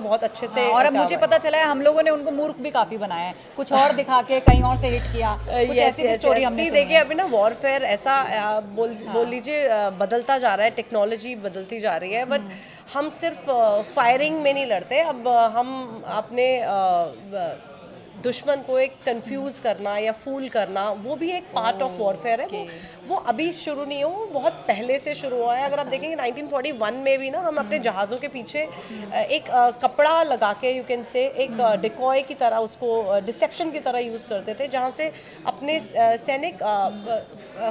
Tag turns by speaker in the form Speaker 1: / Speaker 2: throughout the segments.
Speaker 1: बहुत अच्छे से
Speaker 2: और अब मुझे पता चला है हम लोगों ने उनको मूर्ख भी काफी बनाया है, कुछ और दिखा के कहीं और से हिट किया, कुछ ऐसी भी स्टोरी हमने सुनी
Speaker 1: देखिए
Speaker 2: है।
Speaker 1: अभी ना वॉरफेयर ऐसा बोल लीजिए बदलता जा रहा है, टेक्नोलॉजी बदलती जा रही है, बट हम सिर्फ फायरिंग में नहीं लड़ते। अब हम अपने दुश्मन को एक कंफ्यूज करना या फूल करना, वो भी एक पार्ट ऑफ वॉरफेयर है। वो अभी शुरू नहीं हो, वो बहुत पहले से शुरू हुआ है। अगर आप देखेंगे 1941 में भी ना हम अपने जहाज़ों के पीछे एक कपड़ा लगा के, यू कैन से, एक डिकॉय की तरह, उसको डिसेप्शन की तरह यूज़ करते थे, जहाँ से अपने सैनिक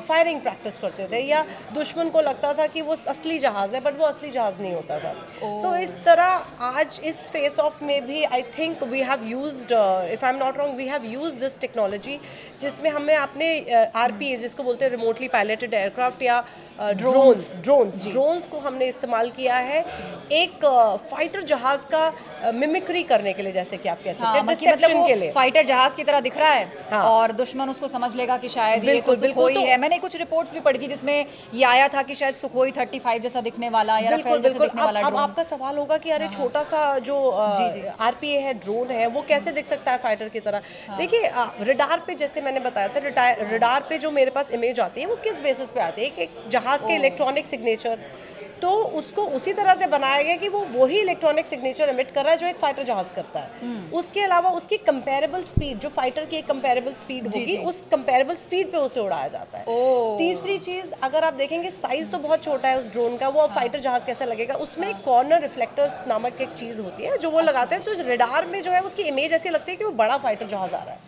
Speaker 1: फायरिंग प्रैक्टिस करते थे, या दुश्मन को लगता था कि वो असली जहाज़ है, बट वो असली जहाज़ नहीं होता था। तो इस तरह आज इस फेस ऑफ में भी I think we have used, if I am not wrong, we have used this technology, जिसमें हमें अपने आरपीए, जिसको बोलते हैं रिमोटली पायलटेड एयरक्राफ्ट या ड्रोन्स को हमने इस्तेमाल किया है एक फाइटर जहाज का मिमिक्री करने के लिए, जैसे कि आप कह सकते हैं, डिसेप्शन के लिए।
Speaker 2: फाइटर जहाज की तरह दिख रहा है,
Speaker 1: हाँ।
Speaker 2: और दुश्मन उसको समझ लेगा कि शायद ये तो सुखोई है। मैंने कुछ रिपोर्ट्स भी पढ़ी थी जिसमें ये आया था कि शायद सुखोई 35 जैसा दिखने वाला या राफेल जैसा दिखने वाला ड्रोन।
Speaker 1: अब आपका सवाल होगा कि अरे छोटा सा जो आरपीए है, ड्रोन है, वो कैसे दिख सकता है फाइटर की तरह? देखिए रडार पे, जैसे मैंने बताया था, रडार पे जो मेरे पास इमेज आती है वो किस बेसिस पे आती है? एक जहाज के इलेक्ट्रॉनिक सिग्नेचर, तो उसको उसी तरह से बनाया गया कि वो वही इलेक्ट्रॉनिक सिग्नेचर एमिट कर रहा है जो एक फाइटर जहाज करता है। उसके अलावा उसकी कंपैरेबल स्पीड, जो फाइटर की एक कंपैरेबल स्पीड होगी, उस कंपैरेबल स्पीड पे उसे उड़ाया जाता है। तीसरी चीज, अगर आप देखेंगे साइज तो बहुत छोटा है उस ड्रोन का, वो फाइटर जहाज कैसा लगेगा? उसमें एक कॉर्नर रिफ्लेक्टर्स नामक एक चीज होती है जो वो लगाते हैं, तो रडार में जो है उसकी इमेज ऐसी लगती है कि वो बड़ा फाइटर जहाज आ रहा है।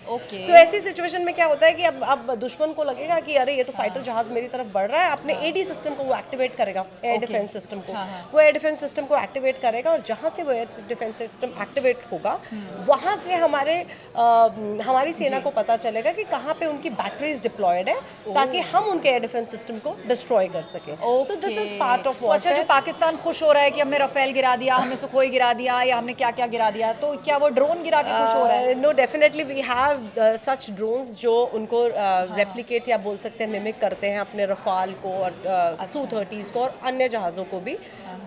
Speaker 1: तो ऐसी सिचुएशन में क्या होता है कि अब दुश्मन को लगेगा कि अरे ये तो फाइटर जहाज मेरी तरफ बढ़ रहा है, अपने एडी सिस्टम को वो एक्टिवेट करेगा, एयर डिफेंस सिस्टम को। वो एयर डिफेंस सिस्टम को एक्टिवेट करेगा, और जहां से वो एयर डिफेंस सिस्टम एक्टिवेट होगा, वहां से हमारी सेना को पता चलेगा कि कहां पे उनकी बैटरीज डिप्लॉयड है, ताकि हम उनके एयर डिफेंस सिस्टम को डिस्ट्रॉय कर सके। So this is part of war.
Speaker 2: अच्छा, जो पाकिस्तान खुश हो रहा है कि हमने राफेल गिरा दिया, हमने सुखोई गिरा दिया, या हमने क्या क्या गिरा दिया, तो क्या वो ड्रोन गिरा के खुश हो रहा है?
Speaker 1: No, definitely we have such drones जो उनको रेप्लिकेट या बोल सकते हैं मिमिक करते हैं अपने रफाल को और Su-30s को और अन्य जहाज़ों को भी।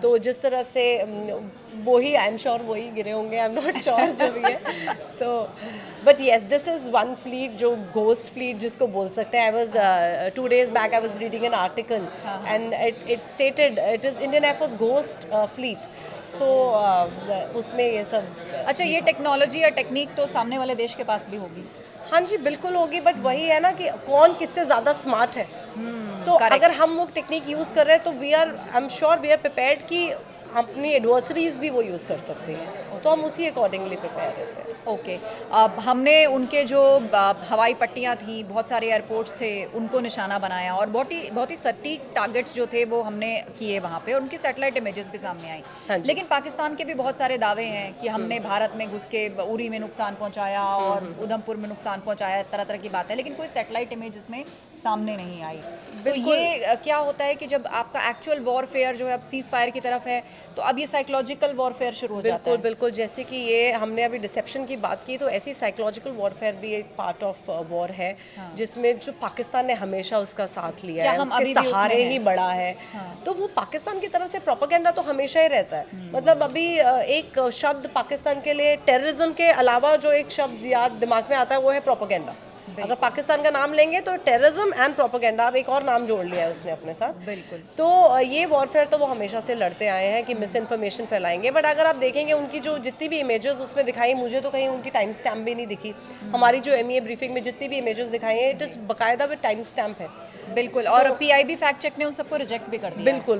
Speaker 1: तो जिस तरह से वही, आई एम श्योर वही गिरे होंगे, आई एम नॉट श्योर जो भी है। तो but yes, this is one fleet, जो घोस्ट फ्लीट जिसको बोल सकते हैं। I was 2 days back I was reading an article and it stated it is Indian Air Force ghost fleet. सो उसमें ये सब।
Speaker 2: अच्छा, ये टेक्नोलॉजी या टेक्निक तो सामने वाले देश के पास भी होगी?
Speaker 1: हाँ जी, बिल्कुल होगी, बट वही है ना कि कौन किससे ज़्यादा स्मार्ट है। सो अगर हम वो टेक्निक यूज़ कर रहे हैं तो I am sure we are prepared कि अपनी एडवर्सरीज भी वो यूज़ कर सकते हैं, तो हम उसी अकॉर्डिंगली प्रिपेयर रहते हैं।
Speaker 2: ओके, अब हमने उनके जो हवाई पट्टियाँ थी, बहुत सारे एयरपोर्ट्स थे, उनको निशाना बनाया, और बहुत ही सटीक टारगेट्स जो थे वो हमने किए वहाँ पे, और उनकी सैटेलाइट इमेजेस भी सामने आई। लेकिन पाकिस्तान के भी बहुत सारे दावे हैं कि हमने भारत में घुस के उरी में नुकसान पहुँचाया और उधमपुर में नुकसान पहुँचाया, तरह तरह की बात है, लेकिन कोई सैटेलाइट इमेज इसमें सामने नहीं आई। तो ये क्या होता है कि जब आपका एक्चुअल वॉरफेयर जो है अब सीज फायर की तरफ है, तो अब ये साइकोलॉजिकल वॉरफेयर शुरू हो जाता है?
Speaker 1: बिल्कुल, जैसे कि ये हमने अभी डिसेप्शन की बात की, तो ऐसी साइकोलॉजिकल वॉरफेयर भी एक पार्ट ऑफ वॉर है, जिसमें जो पाकिस्तान ने हमेशा उसका साथ लिया है, उसके सहारे ही बढ़ा है। तो वो पाकिस्तान की तरफ से प्रोपेगेंडा तो हमेशा ही रहता है। मतलब अभी एक शब्द पाकिस्तान के लिए टेररिज्म के अलावा जो एक शब्द याद दिमाग में आता है वो है प्रोपेगेंडा। अगर पाकिस्तान का नाम लेंगे तो टेररिज्म एंड प्रोपेगेंडा, अब एक और नाम जोड़ लिया है उसने अपने साथ।
Speaker 2: बिल्कुल।
Speaker 1: तो ये वॉरफेयर तो वो हमेशा से लड़ते आए हैं कि मिस इन्फॉर्मेशन फैलाएंगे, बट अगर आप देखेंगे उनकी जो जितनी भी इमेजेस उसमें दिखाई, मुझे तो कहीं उनकी टाइम स्टैम्प भी नहीं दिखी। हमारी जो MEA ब्रीफिंग में जितनी भी इमेजेस दिखाई हैं, इट इज़ बाकायदा विद टाइम स्टैम्प है।
Speaker 2: बिल्कुल, और PIB फैक्ट चेक ने उन सबको रिजेक्ट भी कर दिया।
Speaker 1: बिल्कुल,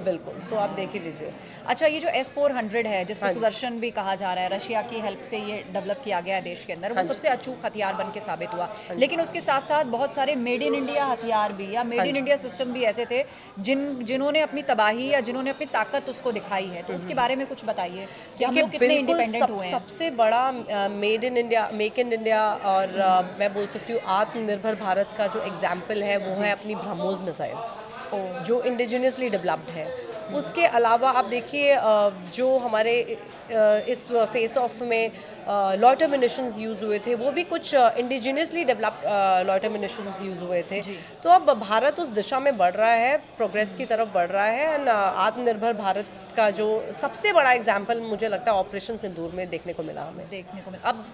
Speaker 1: तो आप देख ही लीजिए।
Speaker 2: अच्छा, ये जो S-400 है, जिसको सुदर्शन भी कहा जा रहा है, रशिया की हेल्प से ये डेवलों किया गया है देश के अंदर, वो सबसे अचूक हथियार बन के साबित हुआ। लेकिन उसके साथ साथ बहुत सारे मेड इन इंडिया हथियार भी या मेड इन इंडिया सिस्टम भी ऐसे थे जिन्होंने अपनी तबाही या जिन्होंने अपनी ताकत उसको दिखाई है। तो उसके बारे में कुछ बताइए कि हम लोग कितने इंडिपेंडेंट हुए हैं।
Speaker 1: सबसे बड़ा made in India, make in India, और मैं बोल सकती हूँ आत्मनिर्भर भारत का जो एग्जाम्पल है वो है अपनी ब्रह्मोस मिसाइल, जो इंडिजिनियसली डेवलप्ड है। उसके अलावा आप देखिए जो हमारे इस फेस ऑफ में लॉयटर म्यूनिशंस यूज़ हुए थे, वो भी कुछ इंडिजिनियसली डेवलप्ड लॉयटर म्यूनिशंस यूज़ हुए थे। तो अब भारत उस दिशा में बढ़ रहा है, प्रोग्रेस की तरफ बढ़ रहा है, एंड आत्मनिर्भर भारत का जो सबसे बड़ा एग्जाम्पल मुझे लगता है ऑपरेशन सिंदूर में देखने को मिला हमें।
Speaker 2: देखने को मिला। अब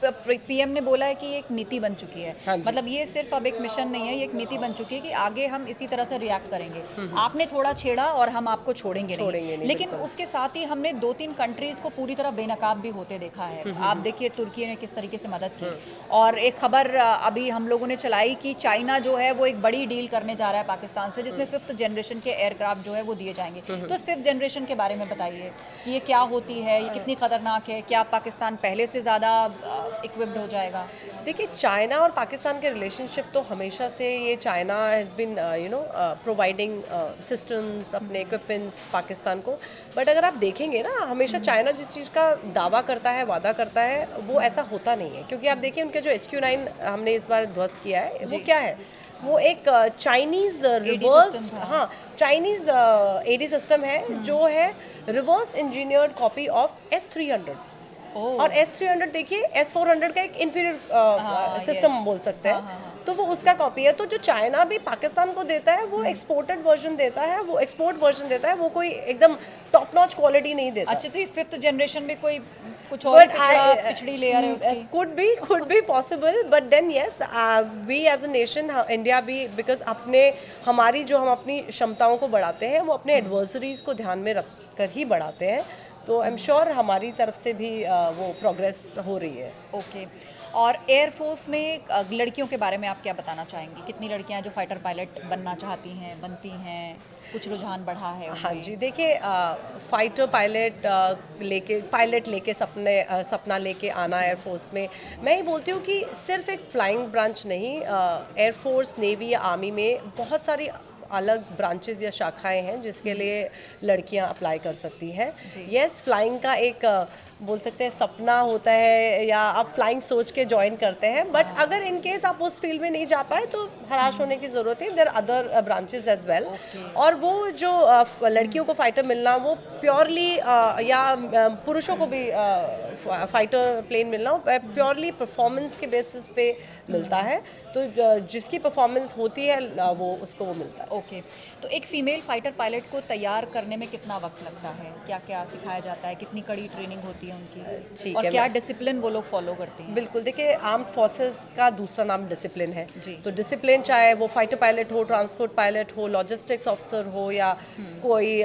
Speaker 2: पीएम ने बोला है कि ये एक नीति बन चुकी है,
Speaker 1: हाँ जी।
Speaker 2: मतलब ये सिर्फ अब एक मिशन नहीं है, ये एक नीति बन चुकी है कि आगे हम इसी तरह से रिएक्ट करेंगे। आपने थोड़ा छेड़ा और हम आपको छोड़ेंगे नहीं। लेकिन उसके साथ ही हमने 2-3 कंट्रीज को पूरी तरह बेनकाब भी होते देखा है। आप देखिए तुर्की ने किस तरीके से मदद की, और एक खबर अभी हम लोगों ने चलाई कि चाइना जो है वो एक बड़ी डील करने जा रहा है पाकिस्तान से, जिसमें 5th जनरेशन के एयरक्राफ्ट जो है वो दिए जाएंगे। तो इस 5th जनरेशन के बारे में बताइए कि ये क्या होती है, ये कितनी खतरनाक है, क्या पाकिस्तान पहले से ज़्यादा इक्विप्ड हो जाएगा?
Speaker 1: देखिए, चाइना और पाकिस्तान के रिलेशनशिप तो हमेशा से ये China has been providing systems, अपने इक्विपमेंट्स पाकिस्तान को। बट अगर आप देखेंगे ना, हमेशा चाइना जिस चीज़ का दावा करता है, वादा करता है, वो ऐसा होता नहीं है। क्योंकि आप देखिए उनके जो HQ-9 हमने इस बार ध्वस्त किया है, वो क्या है? वो एक चाइनीज़ रिवर्स, हाँ, चाइनीज़ AD सिस्टम है जो है reverse engineered copy of S-300। और S-300 देखिए S-400 का एक इंफीरियर सिस्टम बोल सकते हैं। तो वो उसका कॉपी है। तो जो चाइना भी पाकिस्तान को देता है वो एक्सपोर्टेड वर्जन देता है, वो एक्सपोर्ट वर्जन देता है, वो कोई एकदम टॉप नॉच क्वालिटी नहीं देता।
Speaker 2: अच्छा, तो ये 5th जनरेशन में कोई कुछ और पिछड़ी लेयर है उसकी?
Speaker 1: could be possible, but then yes, we as a nation, India भी, बिकॉज हम अपनी क्षमताओं को बढ़ाते हैं, वो अपने एडवर्सरीज को ध्यान में रख कर ही बढ़ाते हैं। तो आई एम श्योर हमारी तरफ से भी वो प्रोग्रेस हो रही है।
Speaker 2: ओके। और एयरफोर्स में लड़कियों के बारे में आप क्या बताना चाहेंगी? कितनी लड़कियां जो फाइटर पायलट बनना चाहती हैं, बनती हैं? कुछ रुझान बढ़ा है उनमें?
Speaker 1: हाँ जी, देखिए, फाइटर पायलट लेके सपना लेके आना एयरफोर्स में, मैं ये बोलती हूँ कि सिर्फ एक फ्लाइंग ब्रांच नहीं, एयरफोर्स, नेवी या आर्मी में बहुत सारी अलग ब्रांचेस या शाखाएं हैं जिसके लिए लड़कियां अप्लाई कर सकती हैं। यस, फ्लाइंग का एक बोल सकते हैं सपना होता है, या आप फ्लाइंग सोच के ज्वाइन करते हैं, बट अगर इन केस आप उस फील्ड में नहीं जा पाए तो हराश होने की ज़रूरत है। There other branches as well. और वो जो लड़कियों को फाइटर मिलना, वो प्योरली या पुरुषों को भी फाइटर प्लेन मिलना प्योरली परफॉर्मेंस के बेसिस पे मिलता है। तो जिसकी परफॉर्मेंस होती है वो उसको वो मिलता है।
Speaker 2: ओके। तो एक फीमेल फाइटर पायलट को तैयार करने में कितना वक्त लगता है? क्या क्या सिखाया जाता है? कितनी कड़ी ट्रेनिंग होती है उनकी?
Speaker 1: ठीक
Speaker 2: और
Speaker 1: है,
Speaker 2: क्या डिसिप्लिन वो लोग फॉलो करते हैं?
Speaker 1: बिल्कुल, देखिए, आर्म्ड फोर्सेस का दूसरा नाम डिसिप्लिन है
Speaker 2: जी।
Speaker 1: तो डिसिप्लिन, चाहे वो फाइटर पायलट हो, ट्रांसपोर्ट पायलट हो, लॉजिस्टिक्स ऑफिसर हो, या कोई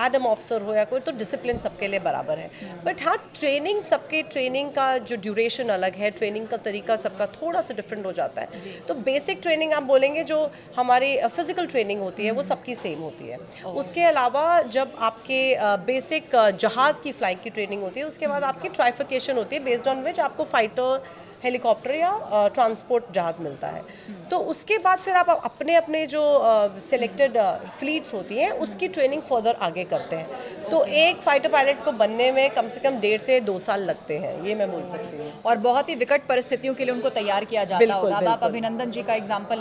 Speaker 1: एडम ऑफिसर हो, या कोई, तो डिसिप्लिन सबके लिए बराबर है। बट हाँ, ट्रेनिंग का जो ड्यूरेशन अलग है, ट्रेनिंग का तरीका सबका थोड़ा सा डिफरेंट हो जाता है। तो बेसिक ट्रेनिंग आप बोलेंगे जो हमारी फिजिकल ट्रेनिंग होती है वो सबकी सेम होती है। उसके अलावा जब आपके बेसिक जहाज़ की फ्लाइंग की ट्रेनिंग होती है, उसके बाद आपकी ट्राइफिकेशन होती है, बेस्ड ऑन विच आपको फाइटर, हेलीकॉप्टर या ट्रांसपोर्ट जहाज़ मिलता है। तो उसके बाद फिर आप अपने अपने जो सिलेक्टेड फ्लीट्स होती हैं उसकी ट्रेनिंग फर्दर आगे करते हैं। तो एक फाइटर पायलट को बनने में कम से कम 1.5 से 2 साल लगते हैं, ये मैं बोल सकती हूँ।
Speaker 2: और बहुत ही विकट परिस्थितियों के लिए उनको तैयार किया जाता होगा। अब आप अभिनंदन जी का एग्जाम्पल